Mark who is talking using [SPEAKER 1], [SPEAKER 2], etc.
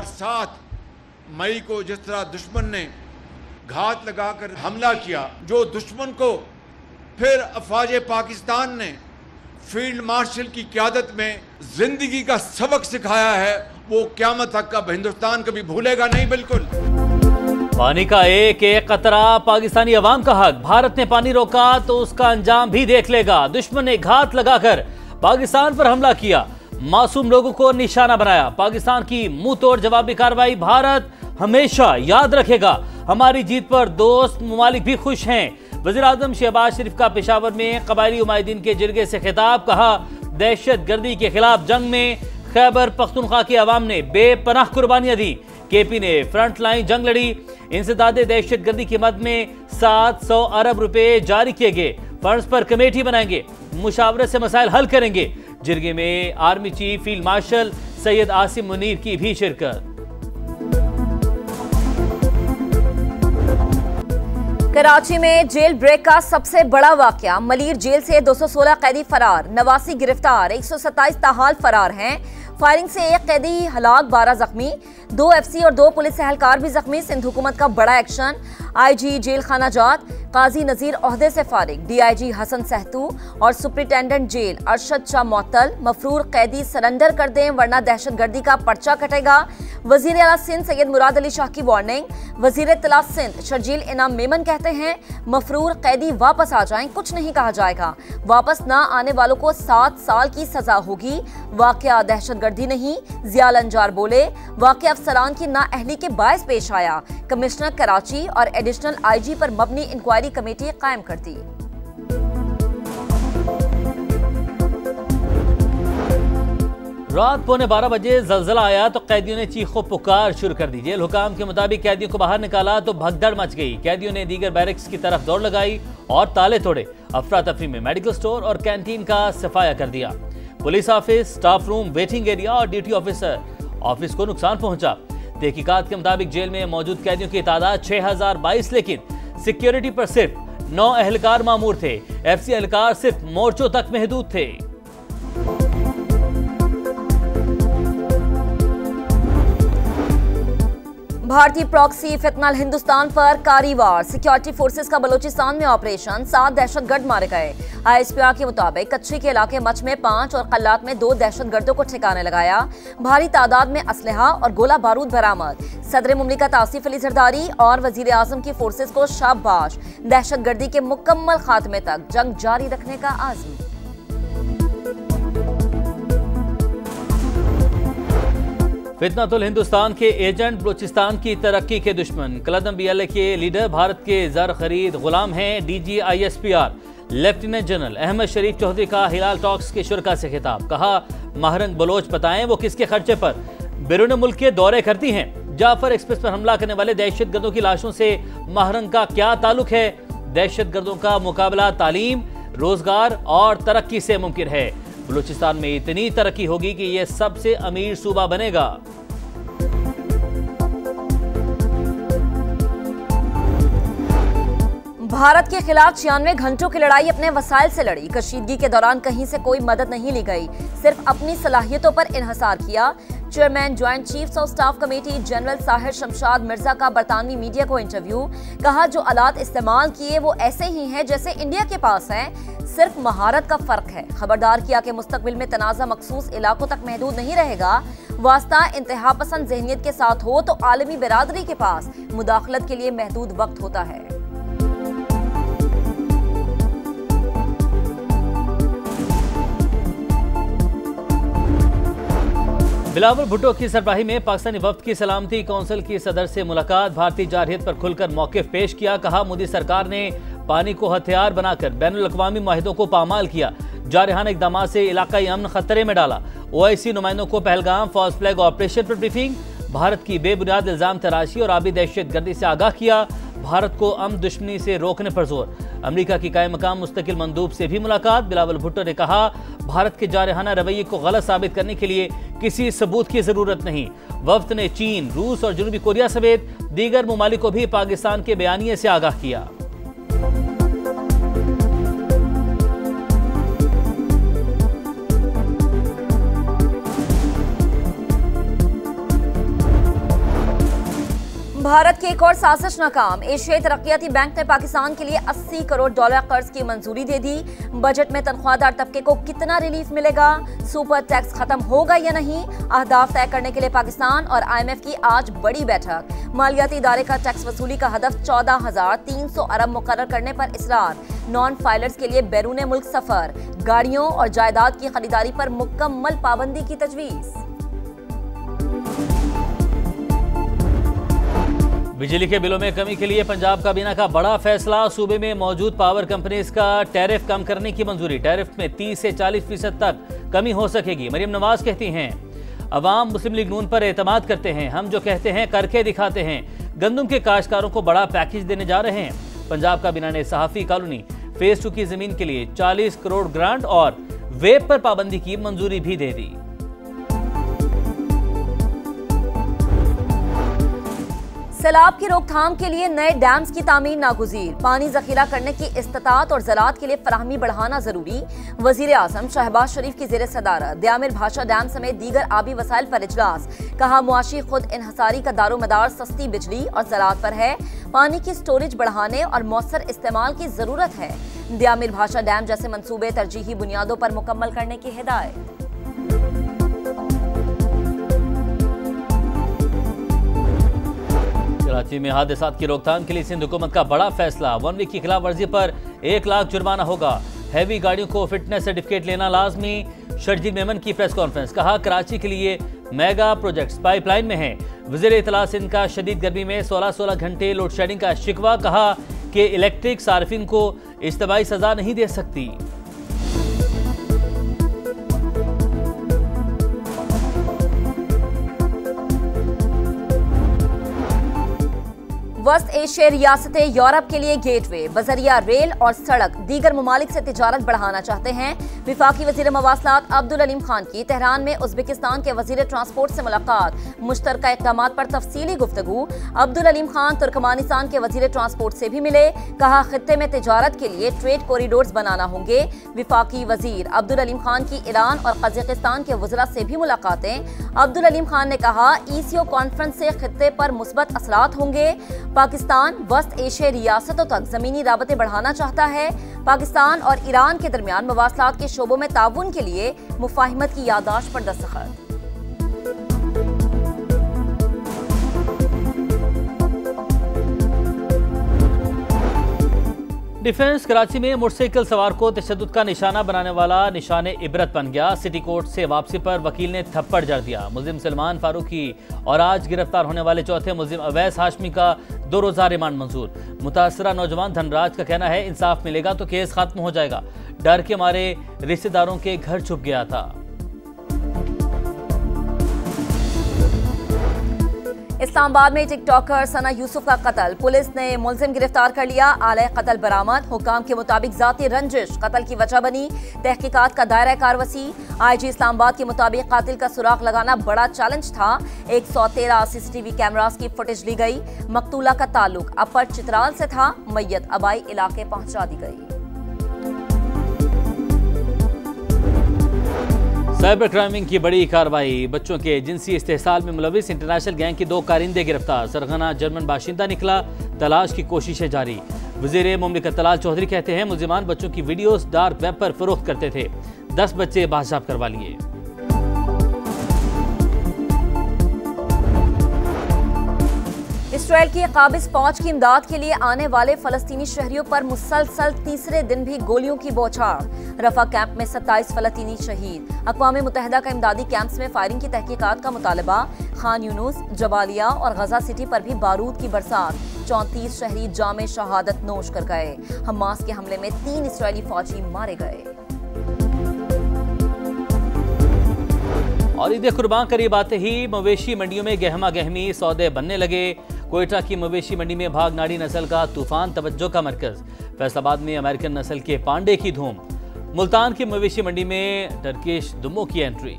[SPEAKER 1] और 7 मई को जिस तरह दुश्मन ने घात लगाकर हमला किया, जो दुश्मन को फिर अफवाज पाकिस्तान ने फील्ड मार्शल की क़यादत में जिंदगी का सबक सिखाया है, वो क़यामत तक का हिंदुस्तान कभी भूलेगा नहीं। बिल्कुल
[SPEAKER 2] पानी का एक एक कतरा पाकिस्तानी अवाम का हक। भारत ने पानी रोका तो उसका अंजाम भी देख लेगा। दुश्मन ने घात लगाकर पाकिस्तान पर हमला किया, मासूम लोगों को निशाना बनाया। पाकिस्तान की मुंह तोड़ जवाबी कार्रवाई भारत हमेशा याद रखेगा। हमारी जीत पर दोस्त ममालिक भी खुश हैं। वज़ीर आज़म शहबाज शरीफ का पेशावर में कबायली उमायदीन के जिरगे से खिताब। कहा, दहशत गर्दी के खिलाफ जंग में खैबर पख्तूनख्वा की आवाम ने बेपनाह कुर्बानियां दी। केपी ने फ्रंट लाइन जंग लड़ी। इंसदादे दहशत गर्दी की मद में 700 अरब रुपए जारी किए गए। फंड्स पर कमेटी बनाएंगे, मुशावरत से मसाइल हल करेंगे। जिरगे में army chief field marshal Syed Asim Munir की भी शिरकत।
[SPEAKER 3] कराची में जेल ब्रेक का सबसे बड़ा वाकया। मलीर जेल से 216 कैदी फरार, 89 गिरफ्तार, 127 ताहाल फरार हैं। फायरिंग से 1 कैदी हलाक, 12 जख्मी, 2 एफसी और 2 पुलिस एहलकार भी जख्मी। सिंध हुकूमत का बड़ा एक्शन। आईजी जेल खाना जात काजी नजीर ओहदे से फारिग। डीआईजी हसन सहतू और सुप्रिंटेंडेंट जेल अरशद शाह मुअत्तल। मफरूर कैदी सरेंडर कर दें वरना दहशतगर्दी का पर्चा कटेगा। वजीर आला सिंध सैयद मुराद अली शाह की वार्निंग। वजीर इत्तला सिंध शर्जील इनाम मेमन कहते हैं, मफरूर कैदी वापस आ जाएं, कुछ नहीं कहा जाएगा। वापस ना आने वालों को 7 साल की सजा होगी। वाकया दहशतगर्दी नहीं, जिया लंजार बोले, वाकया अफसरान की नाअहली के बायस पेश आया। कमिश्नर कराची और एडिशनल आईजी पर मबनी इंक्वायरी कमेटी कायम कर दी।
[SPEAKER 2] रात 11:15 बजे जलजला आया तो कैदियों ने चीखो पुकार शुरू कर दी। जेल हुकाम के मुताबिक कैदियों को बाहर निकाला तो भगदड़ मच गई। कैदियों ने दीगर बैरक्स की तरफ दौड़ लगाई और ताले तोड़े। अफरा तफरी में मेडिकल स्टोर और कैंटीन का सफाया कर दिया। Police office, staff room, waiting area और ड्यूटी ऑफिस को नुकसान पहुंचा। तहकीकात के मुताबिक जेल में मौजूद कैदियों की तादाद 6022, लेकिन सिक्योरिटी पर सिर्फ 9 एहलकार मामूर थे। एफसी एहलकार सिर्फ मोर्चों तक महदूद थे।
[SPEAKER 3] भारतीय प्रॉक्सी फितनल हिंदुस्तान पर कारी-वार। सिक्योरिटी फोर्सेस का बलोचिस्तान में ऑपरेशन, 7 दहशतगर्द मारे गए। आईएसपीआर के मुताबिक कच्ची के इलाके मच में 5 और कल्लात में 2 दहशतगर्दों को ठिकाने लगाया। भारी तादाद में असलहा और गोला बारूद बरामद। सदर मुमलिकत आसिफ अली जरदारी और वजीर आजम की फोर्सेस को शाबाश। दहशतगर्दी के मुकम्मल खात्मे तक जंग जारी रखने का आज़म।
[SPEAKER 2] फितनतुल हिंदुस्तान के एजेंट, बलूचिस्तान की तरक्की के दुश्मन। कलदम बीएलए के लीडर भारत के ज़र खरीद गुलाम हैं। DG ISPR lieutenant general Ahmed Sharif Chaudhry का हिलाल टॉक्स के शुरका से खिताब। कहा, महरंग बलोच बताएं वो किसके खर्चे पर बैरून मुल्क के दौरे करती हैं। जाफर एक्सप्रेस पर हमला करने वाले दहशतगर्दों की लाशों से महरंग का क्या ताल्लुक है? दहशतगर्दों का मुकाबला तालीम, रोजगार और तरक्की से मुमकिन है। बलूचिस्तान में इतनी तरक्की होगी कि यह सबसे अमीर सूबा बनेगा।
[SPEAKER 3] भारत के खिलाफ 96 घंटों की लड़ाई अपने वसाइल से लड़ी। कशीदगी के दौरान कहीं से कोई मदद नहीं ली गई, सिर्फ अपनी सलाहियतों पर इन्हसार किया। Chairman joint chiefs of staff committee general Sahir Shamshad Mirza का बरतानवी मीडिया को इंटरव्यू। कहा, जो आलात इस्तेमाल किए वो ऐसे ही हैं जैसे इंडिया के पास हैं, सिर्फ महारत का फर्क है। खबरदार किया कि मुस्तकबिल में तनाज़ा मखसूस इलाकों तक महदूद नहीं रहेगा। वास्ता इंतहा पसंद जहनियत के साथ हो तो आलमी बिरादरी के पास मुदाखलत के लिए महदूद वक्त होता है।
[SPEAKER 2] बिलावल भुट्टो की सरबराही में पाकिस्तानी वफ्द की सलामती कौंसिल की सदर से मुलाकात। भारतीय जारहियत पर खुलकर मौक़िफ़ पेश किया। कहा, मोदी सरकार ने पानी को हथियार बनाकर बैनुल अक़वामी मुआहिदों को पामाल किया। जारहाना इक़दाम से इलाकाई अमन खतरे में डाला। ओआईसी नुमाइंदों को पहलगाम फॉल्स फ्लैग ऑपरेशन पर ब्रीफिंग। भारत की बेबुनियाद इल्ज़ाम तराशी और आबी दहशतगर्दी से आगाह किया। भारत को अमन दुश्मनी से रोकने पर जोर। अमेरिका की कायम मकाम मुस्तकिल मंदूब से भी मुलाकात। बिलावल भुट्टो ने कहा, भारत के जारहाना रवैये को गलत साबित करने के लिए किसी सबूत की जरूरत नहीं। वफ्द ने चीन, रूस और जनूबी कोरिया समेत दीगर ममालिक को भी पाकिस्तान के बयानिए से आगाह किया।
[SPEAKER 3] भारत की एक और साजिश नाकाम। एशियाई तरक्याती बैंक ने पाकिस्तान के लिए $80 करोड़ कर्ज की मंजूरी दे दी। बजट में तनख्वाहदार तबके को कितना रिलीफ मिलेगा, सुपर टैक्स खत्म होगा या नहीं, अहदाफ तय करने के लिए पाकिस्तान और IMF की आज बड़ी बैठक। मालियाती इदारे का टैक्स वसूली का हदफ 14,300 अरब मुकर्रर करने पर इसरार। नॉन फाइलर्स के लिए बैरून मुल्क सफर, गाड़ियों और जायदाद की खरीदारी पर मुकम्मल पाबंदी की तजवीज।
[SPEAKER 2] बिजली के बिलों में कमी के लिए पंजाब काबीना का बड़ा फैसला। सूबे में मौजूद पावर कंपनीज का टैरिफ कम करने की मंजूरी। टैरिफ में 30 से 40% तक कमी हो सकेगी। मरियम नवाज कहती हैं, अवाम मुस्लिम लीग नून पर एतमाद करते हैं, हम जो कहते हैं करके दिखाते हैं। गंदम के काश्तकारों को बड़ा पैकेज देने जा रहे हैं। पंजाब काबीना ने सहाफी कॉलोनी फेज 2 की जमीन के लिए 40 करोड़ ग्रांट और वेब पर पाबंदी की मंजूरी भी दे दी।
[SPEAKER 3] सैलाब की रोकथाम के लिए नए डैम्स की तामीर नागुज़ीर। पानी जखीरा करने की इस्तात और ज़राअत के लिए फराहमी बढ़ाना जरूरी। वजीर आज़म शहबाज शरीफ की ज़ेर सदारत दियामिर भाषा डैम समेत दीगर आबी वसाइल पर इजलास। कहा, मुआशी खुद इन्हसारी का दारोमदार सस्ती बिजली और ज़राअत पर है। पानी की स्टोरेज बढ़ाने और मौसर इस्तेमाल की जरूरत है। दियामिर भाषा डैम जैसे मंसूबे तरजीही बुनियादों पर मुकम्मल करने की हिदायत।
[SPEAKER 2] कराची में हादसात की रोकथाम के लिए सिंध हुकूमत का बड़ा फैसला। 1 वीक की खिलाफ वर्जी पर 1 लाख जुर्माना होगा। हैवी गाड़ियों को फिटनेस सर्टिफिकेट लेना लाजमी। शर्जील मेमन की प्रेस कॉन्फ्रेंस। कहा, कराची के लिए मेगा प्रोजेक्ट्स पाइपलाइन में हैं। वज़ीर इत्तला सिंध का शदीद गर्मी में 16 घंटे लोड शेडिंग का शिकवा। कहा कि इलेक्ट्रिक सार्फिन को इज्तिमाई सजा नहीं दे सकती।
[SPEAKER 3] वस्त एशिया रियासतें यूरोप के लिए गेटवे, बजरिया रेल और सड़क दीगर ममालिक से तिजारत बढ़ाना चाहते हैं। विफाकी वजीर मवासलात अब्दुल अलीम खान की तेहरान में उज़्बेकिस्तान के वजीर ट्रांसपोर्ट से मुलाकात। मुश्तरका इक़दामात पर तफसीली गुफ्तगू। अब्दुल अलीम खान तुर्कमानिस्तान के वजीर ट्रांसपोर्ट से भी मिले। कहा, खित्ते में तिजारत के लिए ट्रेड कॉरिडोर्स बनाना होंगे। विफाकी वजीर अब्दुल अलीम खान की ईरान और कजाकिस्तान के वज़रा से भी मुलाकातें। अब्दुल अलीम खान ने कहा, ECO कॉन्फ्रेंस से खित्ते पर मुस्बत असरात होंगे। पाकिस्तान वस्त एशियाई रियासतों तक ज़मीनी राबते बढ़ाना चाहता है। पाकिस्तान और ईरान के दरमियान मवासलात के शोबों में ताउन के लिए मुफाहिमत की याददाश्त पर दस्तखत।
[SPEAKER 2] डिफेंस कराची में मोटरसाइकिल सवार को तशद्दुद का निशाना बनाने वाला निशाने इबरत बन गया। सिटी कोर्ट से वापसी पर वकील ने थप्पड़ जड़ दिया। मुल्जिम सलमान फारूकी और आज गिरफ्तार होने वाले चौथे मुल्जिम अवैस हाशमी का 2 रोज़ा रिमांड मंजूर। मुतासरा नौजवान धनराज का कहना है, इंसाफ मिलेगा तो केस खत्म हो जाएगा। डर के मारे रिश्तेदारों के घर छुप गया था।
[SPEAKER 3] इस्लामाबाद में टिकटॉकर सना यूसुफ का कत्ल। पुलिस ने मुलजिम गिरफ्तार कर लिया। आले कत्ल बरामद। हुकाम के मुताबिक जाती रंजिश कत्ल की वजह बनी। तहकीकात का दायरा कार वसी। IG इस्लामाबाद के मुताबिक कातिल का सुराग लगाना बड़ा चैलेंज था। 113 CCTV कैमरास की फुटेज ली गई। मकतूला का ताल्लुक अपर चित्राल से था। मैयत अबाई इलाके पहुंचा दी गई।
[SPEAKER 2] साइबर क्राइमिंग की बड़ी कार्रवाई। बच्चों के जिनसी इस्तेहसाल में मुलविस इंटरनेशनल गैंग के 2 कारिंदे गिरफ्तार। सरगना जर्मन बाशिंदा निकला। तलाश की कोशिशें जारी। वज़ीर मुमलिकत तलाल चौधरी कहते हैं, मुलजिमान बच्चों की वीडियोस डार्क वेब पर फरोख्त करते थे। 10 बच्चे बादशाह करवा लिए।
[SPEAKER 3] इसराइल की काबिज फौज की इमदाद के लिए आने वाले फलस्तीनी शहरियों पर मुसलसल तीसरे दिन भी गोलियों की बौछार। रफा कैंप में 27 फलस्तीनी शहीद। अक़वाम मुत्तहिदा का इमदादी कैंप्स में फायरिंग की तहकीकात का मुतालबा। खान यूनुस, जबालिया और गजा सिटी पर भी बारूद की बरसात। 34 शहरी जामे शहादत नोश कर गए। हमास के हमले में 3 इसराइली फौजी मारे गए।
[SPEAKER 2] और ईद कुर्बान करीब आते ही मवेशी मंडियों में गहमा गहमी सौदे बनने लगे। कोयटा की मवेशी मंडी में भागनाड़ी नस्ल का तूफान तवज्जो का मरकज। फैसलाबाद में अमेरिकन नस्ल के पांडे की धूम। मुल्तान की मवेशी मंडी में टर्किश दुम्बों की एंट्री।